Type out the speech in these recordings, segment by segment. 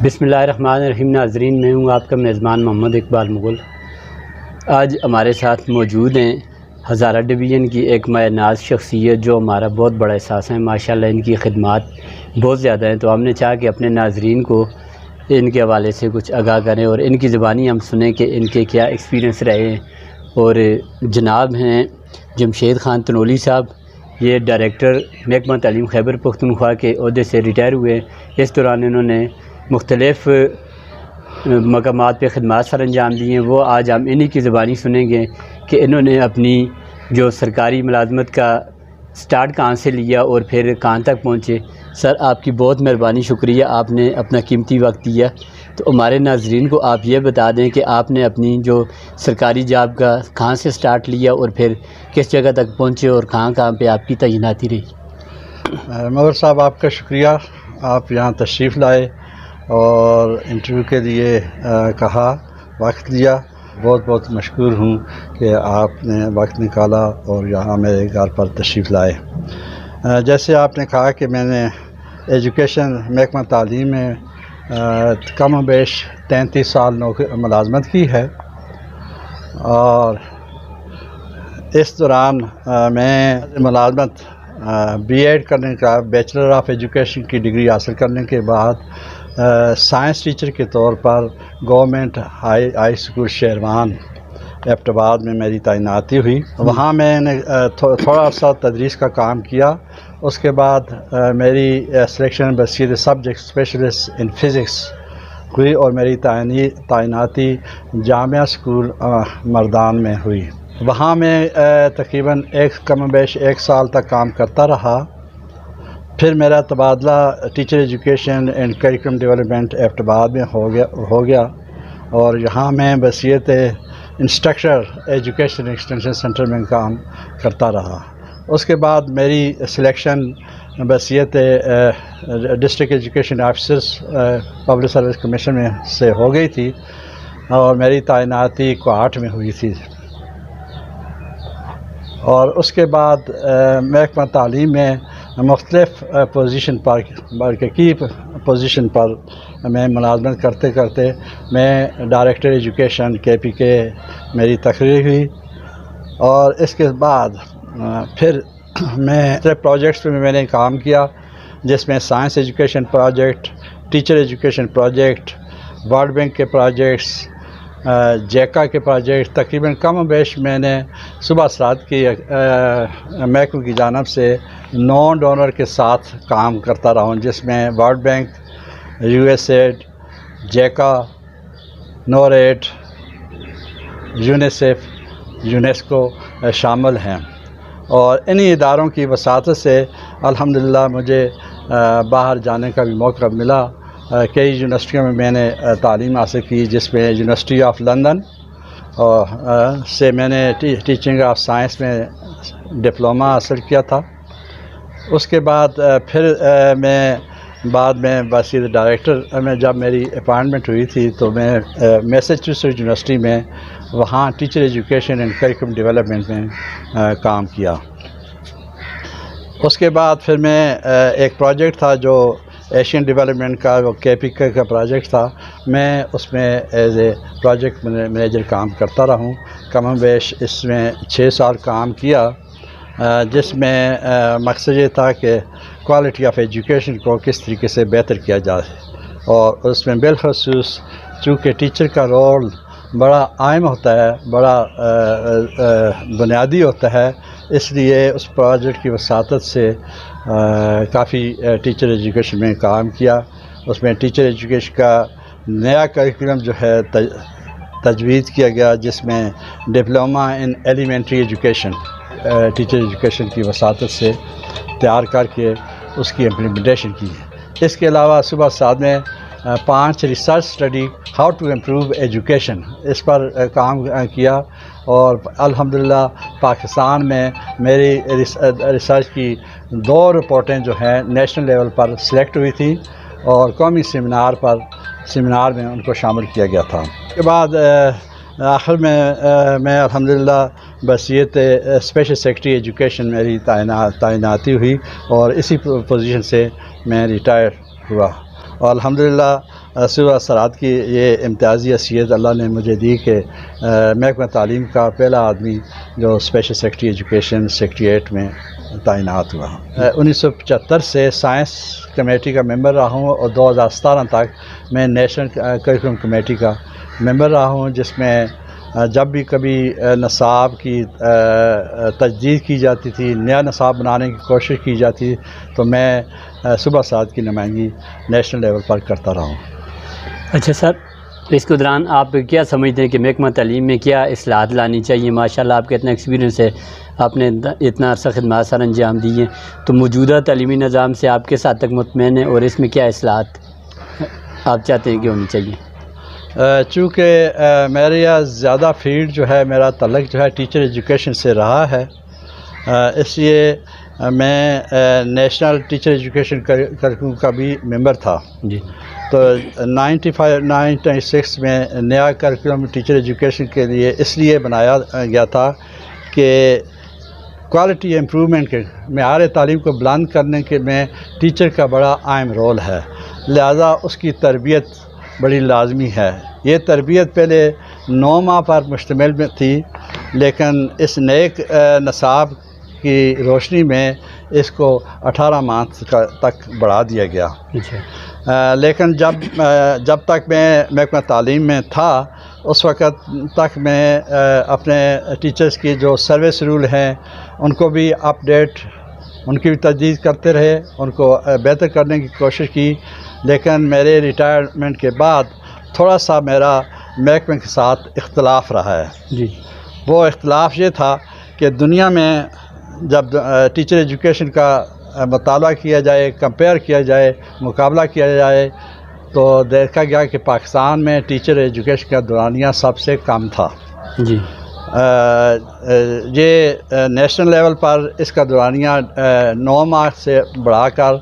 بسم اللہ الرحمن الرحیم۔ ناظرین، میں ہوں آپ کا میزبان محمد اقبال مغل۔ آج ہمارے ساتھ موجود ہیں ہزارہ ڈویژن کی ایک مایہ ناز شخصیت جو ہمارا بہت بڑا احساس ہے۔ ماشاءاللہ ان کی خدمات بہت زیادہ ہیں، تو ہم نے چاہا کہ اپنے ناظرین کو ان کے حوالے سے کچھ آگاہ کریں اور ان کی زبانی ہم سنیں کہ ان کے کیا ایکسپیرینس رہے ہیں۔ اور جناب ہیں جمشید خان تنولی صاحب، یہ ڈائریکٹر محکمہ تعلیم خیبر پختونخوا کے عہدے سے ریٹائر ہوئے ہیں۔ اس دوران انہوں نے مختلف مقامات پہ خدمات سر انجام دی ہیں۔ وہ آج ہم انہی کی زبانی سنیں گے کہ انہوں نے اپنی جو سرکاری ملازمت کا سٹارٹ کہاں سے لیا اور پھر کہاں تک پہنچے۔ سر، آپ کی بہت مہربانی، شکریہ، آپ نے اپنا قیمتی وقت دیا۔ تو ہمارے ناظرین کو آپ یہ بتا دیں کہ آپ نے اپنی جو سرکاری جاب کا کہاں سے سٹارٹ لیا اور پھر کس جگہ تک پہنچے اور کہاں کہاں پہ آپ کی تعیناتی رہی۔ مغل صاحب، آپ کا شکریہ، آپ یہاں تشریف لائے اور انٹرویو کے لیے کہا، وقت دیا۔ بہت بہت مشکور ہوں کہ آپ نے وقت نکالا اور یہاں میرے گھر پر تشریف لائے۔ جیسے آپ نے کہا کہ میں نے ایجوکیشن محکمہ تعلیم میں کم و بیش 33 سال ملازمت کی ہے، اور اس دوران میں ملازمت بی ایڈ کرنے کا، بیچلر آف ایجوکیشن کی ڈگری حاصل کرنے کے بعد سائنس ٹیچر کے طور پر گورنمنٹ ہائی اسکول شیروان ایبٹ آباد میں میری تعیناتی ہوئی۔ وہاں میں نے تھوڑا عرصہ تدریس کا کام کیا۔ اس کے بعد میری سلیکشن بصیر سبجیکٹ اسپیشلسٹ ان فزکس ہوئی اور میری تعیناتی جامعہ اسکول مردان میں ہوئی۔ وہاں میں تقریباً کم و بیش 1 سال تک کام کرتا رہا۔ پھر میرا تبادلہ teacher education and curriculum development Abbottabad میں ہو گیا اور یہاں میں بصیت انسٹرکٹر ایجوکیشن ایکسٹینشن سینٹر میں کام کرتا رہا۔ اس کے بعد میری سلیکشن بصیت district education officers public service commission میں سے ہو گئی تھی اور میری تعیناتی کوہاٹ میں ہوئی تھی۔ اور اس کے بعد محکمہ تعلیم میں مختلف پوزیشن پر کی پوزیشن پر میں ملازمت کرتے کرتے میں ڈائریکٹر ایجوکیشن کے میری تقرری ہوئی، اور اس کے بعد پھر میں پروجیکٹس میں نے کام کیا، جس میں science education project, teacher education project, world bank کے پروجیکٹس، جیکا کے پروجیکٹ، تقریباً کم و بیش میں نے صبح رات کی محکمہ کی جانب سے 9 ڈونر کے ساتھ کام کرتا رہا ہوں، جس میں ورلڈ بینک، USAID، جیکا، نوریٹ، یونیسیف، یونیسکو شامل ہیں۔ اور انہی اداروں کی وساطت سے الحمدللہ مجھے باہر جانے کا بھی موقع ملا۔ کئی یونیورسٹیوں میں میں نے تعلیم حاصل کی، جس میں یونیورسٹی آف لندن سے میں نے ٹیچنگ آف سائنس میں ڈپلومہ حاصل کیا تھا۔ اس کے بعد پھر میں بعد میں بصیر ڈائریکٹر میں جب میری اپائنٹمنٹ ہوئی تھی تو میں میساچیوسٹس یونیورسٹی میں وہاں teacher education and curriculum development میں کام کیا۔ اس کے بعد پھر میں ایک پروجیکٹ تھا جو ایشین ڈیولپمنٹ کا، وہ KPK کا پروجیکٹ تھا، میں اس میں ایز اے پروجیکٹ مینیجر کام کرتا رہا ہوں۔ کم و بیش اس میں 6 سال کام کیا، جس میں مقصد یہ تھا کہ کوالٹی آف ایجوکیشن کو کس طریقے سے بہتر کیا جائے، اور اس میں بالخصوص چونکہ ٹیچر کا رول بڑا اہم ہوتا ہے، بڑا بنیادی ہوتا ہے، اس لیے اس پروجیکٹ کی وساطت سے کافی ٹیچر ایجوکیشن میں کام کیا۔ اس میں ٹیچر ایجوکیشن کا نیا کریکولم جو ہے تجویز کیا گیا، جس میں ڈپلومہ ان ایلیمنٹری ایجوکیشن ٹیچر ایجوکیشن کی وساطت سے تیار کر کے اس کی امپلیمنٹیشن کی۔ اس کے علاوہ صبح ساتھ میں 5 research study how to improve education, اس پر کام کیا، اور الحمدللہ پاکستان میں میری ریسرچ کی 2 رپورٹیں جو ہیں نیشنل لیول پر سلیکٹ ہوئی تھیں، اور قومی سیمینار میں ان کو شامل کیا گیا تھا۔ اس کے بعد آخر میں الحمدللہ بصیت اسپیشل سیکرٹری ایجوکیشن میری تعیناتی ہوئی، اور اسی پوزیشن سے میں ریٹائر ہوا، اور الحمدللہ صوبہ سرحد کی یہ امتیازی حیثیت اللہ نے مجھے دی کہ محکمہ تعلیم کا پہلا آدمی جو اسپیشل سیکرٹری ایجوکیشن سیکریٹریٹ میں تعینات ہوا. 1975 سے سائنس کمیٹی کا ممبر رہا ہوں اور 2017 تک میں نیشنل کریکولم کمیٹی کا ممبر رہا ہوں، جس میں جب بھی کبھی نصاب کی تجدید کی جاتی تھی، نیا نصاب بنانے کی کوشش کی جاتی تو میں صوبہ سرحد کی نمائندگی نیشنل لیول پر کرتا رہا ہوں. اچھا سر، اس کے دوران آپ کیا سمجھتے ہیں کہ محکمہ تعلیم میں کیا اصلاحات لانی چاہیے؟ ماشاءاللہ آپ کا اتنا ایکسپیرینس ہے، آپ نے اتنا عرصہ خدمات سر انجام دی ہیں، تو موجودہ تعلیمی نظام سے آپ کس حد تک مطمئن ہیں اور اس میں کیا اصلاحات آپ چاہتے ہیں کہ ہونی چاہیے؟ چونکہ میرے زیادہ فیلڈ جو ہے، میرا تعلق جو ہے ٹیچر ایجوکیشن سے رہا ہے، اس لیے میں نیشنل ٹیچر ایجوکیشن کریکولم کا بھی ممبر تھا. جی. تو 96 میں نیا کریکولم ٹیچر ایجوکیشن کے لیے اس لیے بنایا گیا تھا کہ کوالٹی امپرومنٹ کے معیار تعلیم کو بلند کرنے کے میں ٹیچر کا بڑا اہم رول ہے، لہذا اس کی تربیت بڑی لازمی ہے. یہ تربیت پہلے 9 ماہ پر مشتمل میں تھی، لیکن اس نئے نصاب کی روشنی میں اس کو 18 ماہ تک بڑھا دیا گیا. لیکن جب تک میں محکمہ تعلیم میں تھا اس وقت تک میں اپنے ٹیچرز کی جو سروس رول ہیں ان کو بھی اپ ڈیٹ، ان کی بھی تجدید کرتے رہے، ان کو بہتر کرنے کی کوشش کی. لیکن میرے ریٹائرمنٹ کے بعد تھوڑا سا میرا محکمے کے ساتھ اختلاف رہا ہے. جی. وہ اختلاف یہ تھا کہ دنیا میں جب ٹیچر ایجوکیشن کا مطالعہ کیا جائے، کمپیئر کیا جائے، مقابلہ کیا جائے، تو دیکھا گیا کہ پاکستان میں ٹیچر ایجوکیشن کا دورانیہ سب سے کم تھا. جی. یہ نیشنل لیول پر اس کا دورانیہ 9 ماہ سے بڑھا کر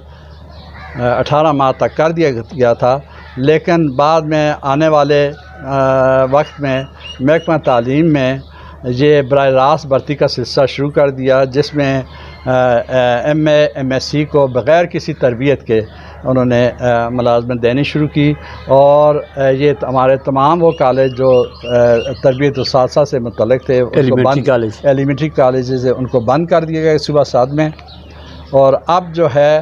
18 ماہ تک کر دیا گیا تھا. لیکن بعد میں آنے والے وقت میں محکمہ تعلیم میں یہ براہ راست بھرتی کا سلسلہ شروع کر دیا، جس میں M A M S C کو بغیر کسی تربیت کے انہوں نے ملازمت دینی شروع کی. اور یہ ہمارے تمام وہ کالج جو تربیت اساتذہ سے متعلق تھے، ایلیمنٹری کالجز ان کو بند کر دیا گیا صوبہ سرحد میں. اور اب جو ہے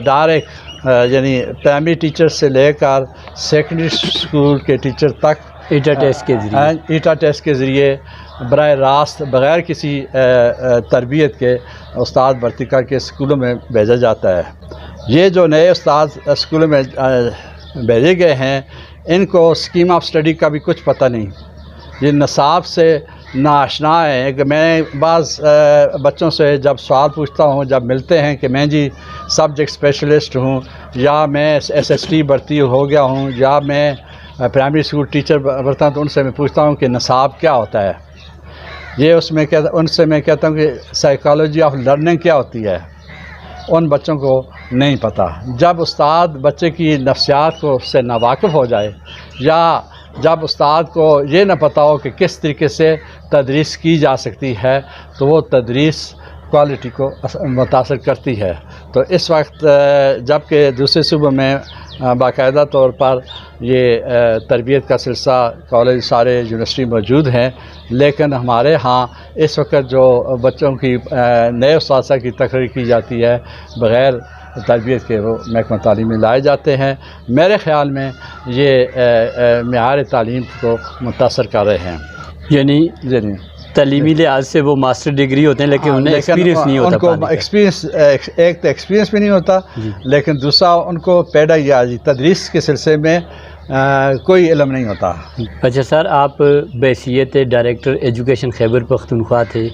ڈائریکٹ یعنی پرائمری ٹیچر سے لے کر سیکنڈری اسکول کے ٹیچر تک ایٹا ٹیسٹ کے ذریعے براہ راست بغیر کسی تربیت کے استاد بھرتی کر کے اسکولوں میں بھیجا جاتا ہے. یہ جو نئے استاد اسکولوں میں بھیجے گئے ہیں ان کو اسکیم آف اسٹڈی کا بھی کچھ پتہ نہیں، یہ نصاب سے ناآشنا ہے. کہ میں بعض بچوں سے جب سوال پوچھتا ہوں، جب ملتے ہیں کہ میں جی سبجیکٹ اسپیشلسٹ ہوں، یا میں ایس ایس ٹی بھرتی ہو گیا ہوں، یا میں پرائمری اسکول ٹیچر بنتا ہوں، تو ان سے میں پوچھتا ہوں کہ نصاب کیا ہوتا ہے. یہ ان سے میں کہتا ہوں کہ سائیکالوجی آف لرننگ کیا ہوتی ہے، ان بچوں کو نہیں پتہ. جب استاد بچے کی نفسیات کو سے ناواقف ہو جائے، یا جب استاد کو یہ نہ پتہ ہو کہ کس طریقے سے تدریس کی جا سکتی ہے، تو وہ تدریس کوالٹی کو متاثر کرتی ہے. تو اس وقت جب کہ دوسرے صوبوں میں باقاعدہ طور پر یہ تربیت کا سلسلہ کالج سارے یونیورسٹی موجود ہیں، لیکن ہمارے ہاں اس وقت جو بچوں کی نئے اساتذہ کی تقریر کی جاتی ہے بغیر تربیت کے، وہ محکمہ تعلیم میں لائے جاتے ہیں. میرے خیال میں یہ معیار تعلیم کو متاثر کر رہے ہیں. یعنی تعلیمی لحاظ سے وہ ماسٹر ڈگری ہوتے ہیں، لیکن انہیں ایکسپیرینس نہیں ہوتا. ان کو ایکسپیرینس، ایک تو ایکسپیرینس بھی نہیں ہوتا، لیکن دوسرا ان کو پیڈاگوجی تدریس کے سلسلے میں کوئی علم نہیں ہوتا. اچھا سر، آپ بحیثیت ڈائریکٹر ایجوکیشن خیبر پختونخوا تھے،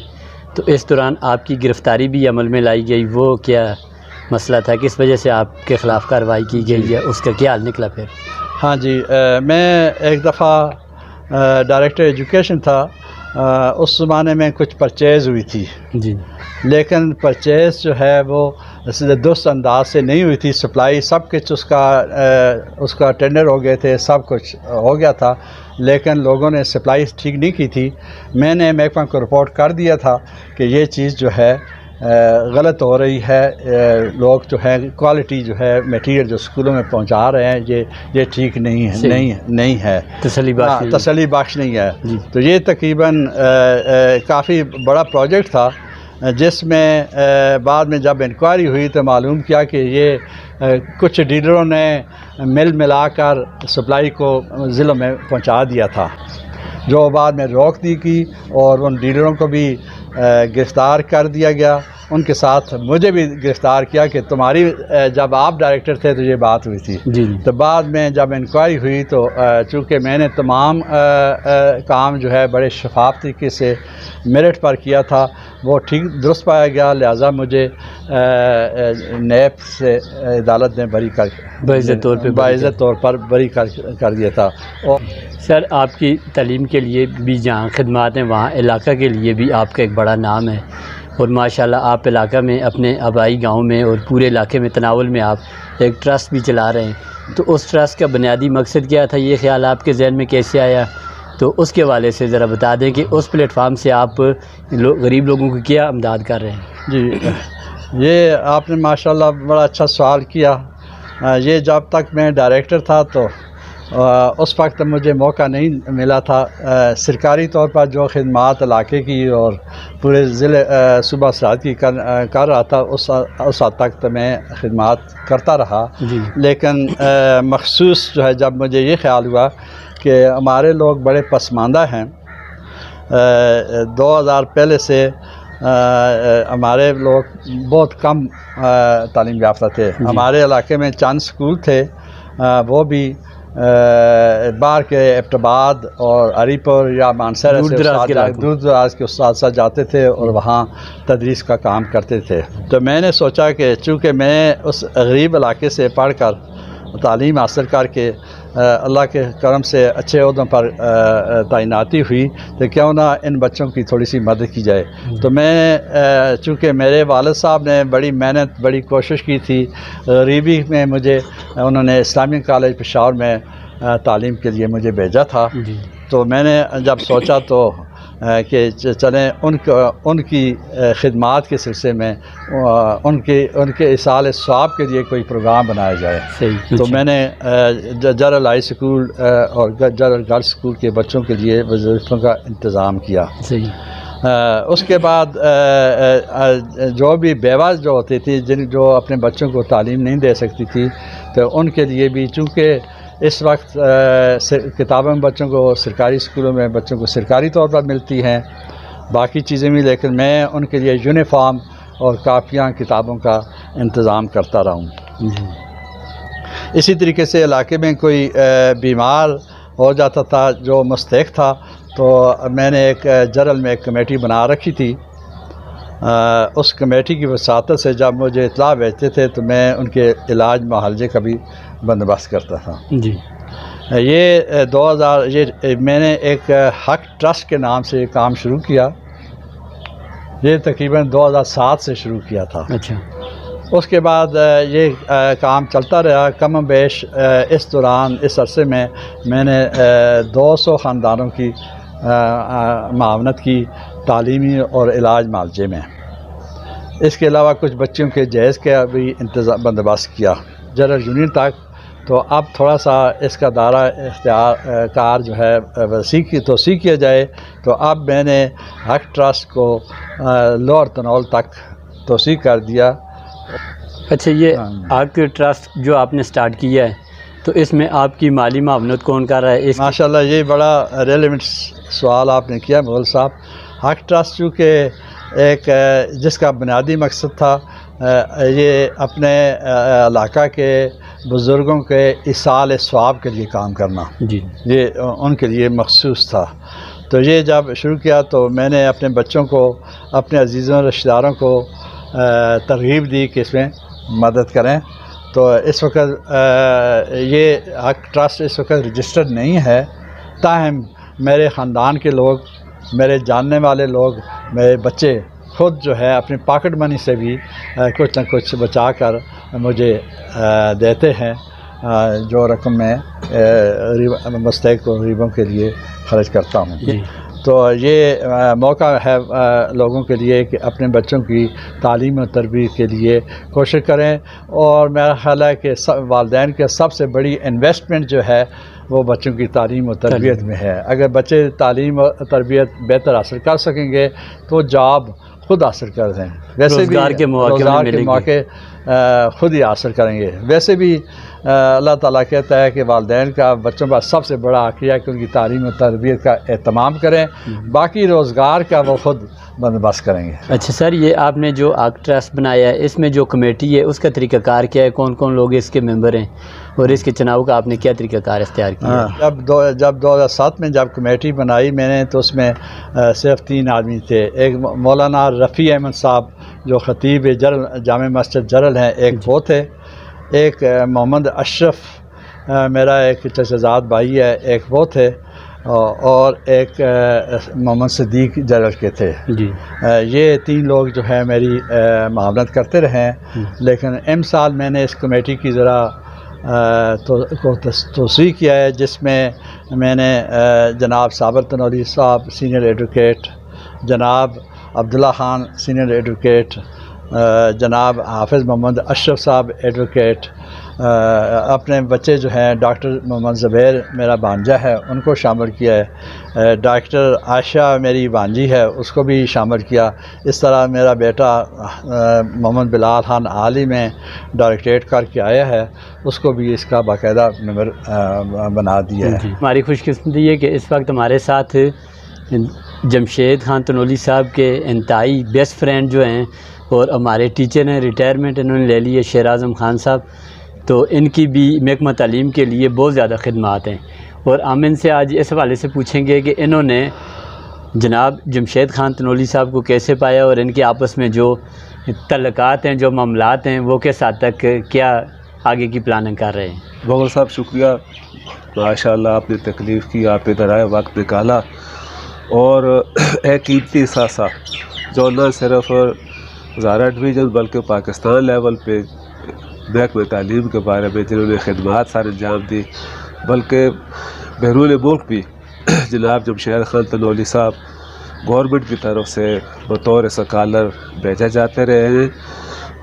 تو اس دوران آپ کی گرفتاری بھی عمل میں لائی گئی، وہ کیا مسئلہ تھا؟ کس وجہ سے آپ کے خلاف کارروائی کی گئی ہے؟ اس کا کیا حل نکلا پھر؟ ہاں جی، میں ایک دفعہ ڈائریکٹر ایجوکیشن تھا. اس زمانے میں کچھ پرچیز ہوئی تھی جی، لیکن پرچیز جو ہے وہ درست انداز سے نہیں ہوئی تھی. سپلائی سب کچھ اس کا ٹینڈر ہو گئے تھے، سب کچھ ہو گیا تھا، لیکن لوگوں نے سپلائی ٹھیک نہیں کی تھی. میں نے محکمہ کو رپورٹ کر دیا تھا کہ یہ چیز جو ہے غلط ہو رہی ہے. لوگ جو ہے کوالٹی جو ہے میٹیریل جو اسکولوں میں پہنچا رہے ہیں یہ ٹھیک نہیں ہے, تسلی بخش نہیں ہے. تو یہ تقریباً کافی بڑا پروجیکٹ تھا, جس میں بعد میں جب انکوائری ہوئی تو معلوم کیا کہ یہ کچھ ڈیلروں نے ملا کر سپلائی کو ضلعوں میں پہنچا دیا تھا, جو بعد میں روک دی گئی اور ان ڈیلروں کو بھی گرفتار کر دیا گیا. ان کے ساتھ مجھے بھی گرفتار کیا کہ تمہاری جب آپ ڈائریکٹر تھے تو یہ بات ہوئی تھی. تو بعد میں جب انکوائری ہوئی تو چونکہ میں نے تمام کام جو ہے بڑے شفاف طریقے سے میرٹ پر کیا تھا, وہ ٹھیک درست پایا گیا, لہٰذا مجھے نیب سے عدالت نے باعزت طور پر بری کر دیا تھا. سر, آپ کی تعلیم کے لیے بھی جہاں خدمات ہیں وہاں علاقہ کے لیے بھی آپ کا ایک بڑا نام ہے, اور ماشاءاللہ آپ علاقہ میں اپنے آبائی گاؤں میں اور پورے علاقے میں تناول میں آپ ایک ٹرسٹ بھی چلا رہے ہیں. تو اس ٹرسٹ کا بنیادی مقصد کیا تھا, یہ خیال آپ کے ذہن میں کیسے آیا؟ تو اس کے حوالے سے ذرا بتا دیں کہ اس پلیٹ فارم سے آپ غریب لوگوں کو کیا امداد کر رہے ہیں. جی, یہ آپ نے ماشاءاللہ بڑا اچھا سوال کیا. یہ جب تک میں ڈائریکٹر تھا تو اس وقت مجھے موقع نہیں ملا تھا. سرکاری طور پر جو خدمات علاقے کی اور پورے ضلع صوبہ سرحد کی کر رہا تھا, اس حد تک تو میں خدمات کرتا رہا. لیکن مخصوص جو ہے جب مجھے یہ خیال ہوا کہ ہمارے لوگ بڑے پسماندہ ہیں, 2000 پہلے سے ہمارے لوگ بہت کم تعلیم یافتہ تھے. ہمارے علاقے میں چند اسکول تھے, وہ بھی باہر کے ایبٹ آباد اور ہری پور یا مانسہرہ سے دور دراز کے اساتذہ جاتے تھے اور وہاں تدریس کا کام کرتے تھے. تو میں نے سوچا کہ چونکہ میں اس غریب علاقے سے پڑھ کر تعلیم حاصل کر کے اللہ کے کرم سے اچھے عہدوں پر تعیناتی ہوئی, تو کیوں نہ ان بچوں کی تھوڑی سی مدد کی جائے. تو میں چونکہ میرے والد صاحب نے بڑی محنت بڑی کوشش کی تھی, غریبی میں مجھے انہوں نے اسلامی کالج پشاور میں تعلیم کے لیے مجھے بھیجا تھا. تو میں نے جب سوچا تو کہ چلیں ان کی خدمات کے سلسلے میں ان کے ایصال ثواب کے لیے کوئی پروگرام بنایا جائے. تو میں نے جنرل ہائی سکول اور جنرل گرلس سکول کے بچوں کے لیے وظیفوں کا انتظام کیا. اس کے بعد جو بھی بیوہ جو ہوتی تھی, جو اپنے بچوں کو تعلیم نہیں دے سکتی تھی, تو ان کے لیے بھی چونکہ اس وقت کتابیں بچوں کو سرکاری اسکولوں میں بچوں کو سرکاری طور پر ملتی ہیں, باقی چیزیں بھی, لیکن میں ان کے لیے یونیفارم اور کاپیاں کتابوں کا انتظام کرتا رہا ہوں. اسی طریقے سے علاقے میں کوئی بیمار ہو جاتا تھا جو مستحق تھا, تو میں نے ایک جرل میں ایک کمیٹی بنا رکھی تھی. اس کمیٹی کی وساطت سے جب مجھے اطلاع بھیجتے تھے تو میں ان کے علاج معالجے کا بھی بندوبست کرتا تھا. یہ 2000 میں نے ایک حق ٹرسٹ کے نام سے یہ کام شروع کیا. یہ تقریباً 2007 سے شروع کیا تھا. اس کے بعد یہ کام چلتا رہا. کم و بیش اس دوران اس عرصے میں نے 200 خاندانوں کی معاونت کی تعلیمی اور علاج معالجے میں. اس کے علاوہ کچھ بچوں کے جہیز کا بھی بندوبست کیا جنرل یونین تک. تو اب تھوڑا سا اس کا دائرہ اختیار کار جو ہے توسیع کیا جائے, تو اب میں نے حق ٹرسٹ کو لوور تنول تک توسیع کر دیا. اچھا, یہ حق ٹرسٹ جو آپ نے سٹارٹ کیا ہے, تو اس میں آپ کی مالی معاونت کون کر رہا ہے؟ ماشاءاللہ یہ بڑا ریلیونٹ سوال آپ نے کیا مغل صاحب. حق ٹرسٹ چونکہ ایک جس کا بنیادی مقصد تھا یہ اپنے علاقہ کے بزرگوں کے ایصال ثواب کے لیے کام کرنا, یہ ان کے لیے مخصوص تھا. تو یہ جب شروع کیا تو میں نے اپنے بچوں کو, اپنے عزیزوں رشتہ داروں کو ترغیب دی کہ اس میں مدد کریں. تو اس وقت یہ حق ٹرسٹ اس وقت رجسٹرڈ نہیں ہے, تاہم میرے خاندان کے لوگ, میرے جاننے والے لوگ, میرے بچے خود جو ہے اپنی پاکٹ منی سے بھی کچھ نہ کچھ بچا کر مجھے دیتے ہیں, جو رقم میں مستحق و غریبوں کے لیے خرچ کرتا ہوں. تو یہ موقع ہے لوگوں کے لیے کہ اپنے بچوں کی تعلیم و تربیت کے لیے کوشش کریں، اور میرا خیال ہے کہ والدین کے سب سے بڑی انویسٹمنٹ جو ہے وہ بچوں کی تعلیم و تربیت میں ہے۔ اگر بچے تعلیم و تربیت بہتر حاصل کر سکیں گے تو جاب خود حاصل کر دیں، ویسے بھی روزگار کے مواقع خود ہی حاصل کریں گے۔ ویسے بھی اللہ تعالیٰ کہتا ہے کہ والدین کا بچوں کا سب سے بڑا حقیہ ہے کہ ان کی تعلیم و تربیت کا اہتمام کریں، باقی روزگار کا وہ خود بندوبست کریں گے۔ اچھا سر، یہ آپ نے جو آرک ٹرسٹ بنایا ہے، اس میں جو کمیٹی ہے اس کا طریقہ کار کیا ہے؟ کون کون لوگ اس کے ممبر ہیں اور اس کے چناؤ کا آپ نے کیا طریقہ کار اختیار کیا؟ جب 2007 میں جب کمیٹی بنائی میں نے تو اس میں صرف 3 آدمی تھے۔ ایک مولانا رفیع احمد صاحب جو خطیب جامع مسجد جرل ہیں، ایک وہ تھے، ایک محمد اشرف میرا ایک چچا زاد بھائی ہے، ایک وہ تھے، اور ایک محمد صدیق جرل کے تھے۔ جی، یہ 3 لوگ جو ہے میری معاونت کرتے رہے ہیں، لیکن سال میں نے اس کمیٹی کی ذرا توسیع کیا ہے، جس میں میں نے جناب صابر تنولی صاحب سینئر ایڈوکیٹ، جناب عبداللہ خان سینئر ایڈوکیٹ، جناب حافظ محمد اشرف صاحب ایڈوکیٹ، اپنے بچے جو ہیں ڈاکٹر محمد زبیر میرا بھانجا ہے ان کو شامل کیا ہے، ڈاکٹر عائشہ میری بھانجی ہے اس کو بھی شامل کیا۔ اس طرح میرا بیٹا محمد بلال خان عالی میں ڈائریکٹریٹ کر کے آیا ہے، اس کو بھی اس کا باقاعدہ ممبر بنا دیا ہے۔ ہماری خوش قسمتی ہے کہ اس وقت ہمارے ساتھ جمشید خان تنولی صاحب کے انتہائی بیسٹ فرینڈ جو ہیں اور ہمارے ٹیچر ہیں، ریٹائرمنٹ انہوں نے لے لی ہے، شیر اعظم خان صاحب، تو ان کی بھی محکمہ تعلیم کے لیے بہت زیادہ خدمات ہیں، اور ہم ان سے آج اس حوالے سے پوچھیں گے کہ انہوں نے جناب جمشید خان تنولی صاحب کو کیسے پایا، اور ان کے آپس میں جو تعلقات ہیں، جو معاملات ہیں، وہ کس حد تک کیا آگے کی پلاننگ کر رہے ہیں۔ مغل صاحب شکریہ، ماشاءاللہ آپ نے تکلیف کی، آپ ادھر آئے، وقت نکالا، اور ایک قیمتی اثاثہ جو نہ صرف ہزارہ ڈویژن بلکہ پاکستان لیول پہ محکمہ تعلیم کے بارے میں جنہوں نے خدمات سر انجام دی، بلکہ بیرون ملک بھی جناب جمشید خان تنولی صاحب گورنمنٹ کی طرف سے بطور سکالر بھیجے جاتے رہے ہیں،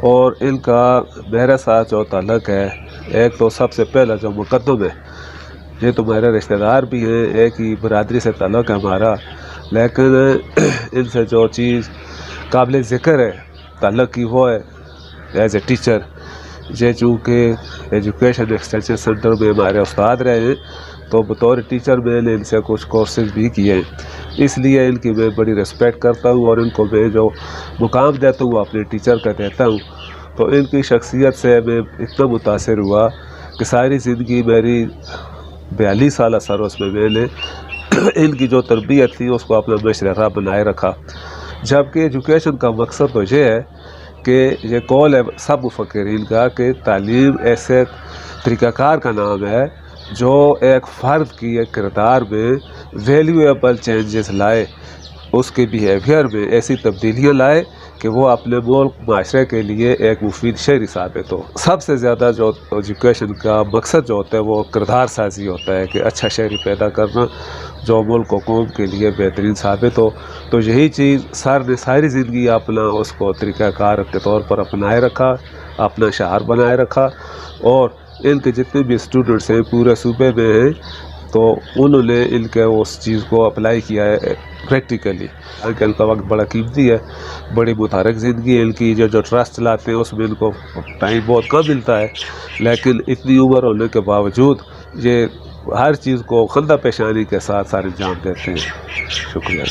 اور ان کا میرے ساتھ جو تعلق ہے، ایک تو سب سے پہلا جو مقدم ہے، یہ تو میرے رشتہ دار بھی ہیں، ایک ہی برادری سے تعلق ہے ہمارا، لیکن ان سے جو چیز قابل ذکر ہے تعلق کی وہ ہے ایز اے ٹیچر، یہ چونکہ ایجوکیشن ایکسٹینشن سینٹر میں ہمارے استاد رہے ہیں، تو بطور ٹیچر میں نے ان سے کچھ کورسز بھی کیے ہیں، اس لیے ان کی میں بڑی ریسپیکٹ کرتا ہوں، اور ان کو میں جو مقام دیتا ہوں اپنے ٹیچر کا دیتا ہوں۔ تو ان کی شخصیت سے میں اتنا متاثر ہوا کہ ساری زندگی میری 42 سالہ سروس میں نے ان کی جو تربیت تھی اس کو اپنا مشرہ بنائے رکھا، جبکہ ایجوکیشن کا مقصد تو یہ ہے کہ یہ قول ہے سب مفکرین کا کہ تعلیم ایسے طریقہ کار کا نام ہے جو ایک فرد کی ایک کردار میں ویلیویبل چینجز لائے، اس کے بیہیویئر میں ایسی تبدیلیاں لائے کہ وہ اپنے ملک معاشرے کے لیے ایک مفید شہری ثابت ہو۔ سب سے زیادہ جو ایجوکیشن کا مقصد جو ہوتا ہے وہ کردار سازی ہوتا ہے کہ اچھا شہری پیدا کرنا جو ملک و قوم کے لیے بہترین ثابت ہو۔ تو یہی چیز سر نے ساری زندگی اپنا اس کو طریقہ کار کے طور پر اپنائے رکھا، اپنا شعار بنائے رکھا، اور ان کے جتنے بھی اسٹوڈنٹس ہیں پورے صوبے میں ہیں تو انہوں نے ان کے اس چیز کو اپلائی کیا ہے پریکٹیکلی۔ کہ ان کا وقت بڑا قیمتی ہے، بڑی متحرک زندگی ہے ان کی، جو ٹرسٹ چلاتے ہیں اس میں ان کو ٹائم بہت کم ملتا ہے، لیکن اتنی عمر ہونے کے باوجود یہ ہر چیز کو خندہ پیشانی کے ساتھ سر انجام دیتے ہیں۔ شکریہ۔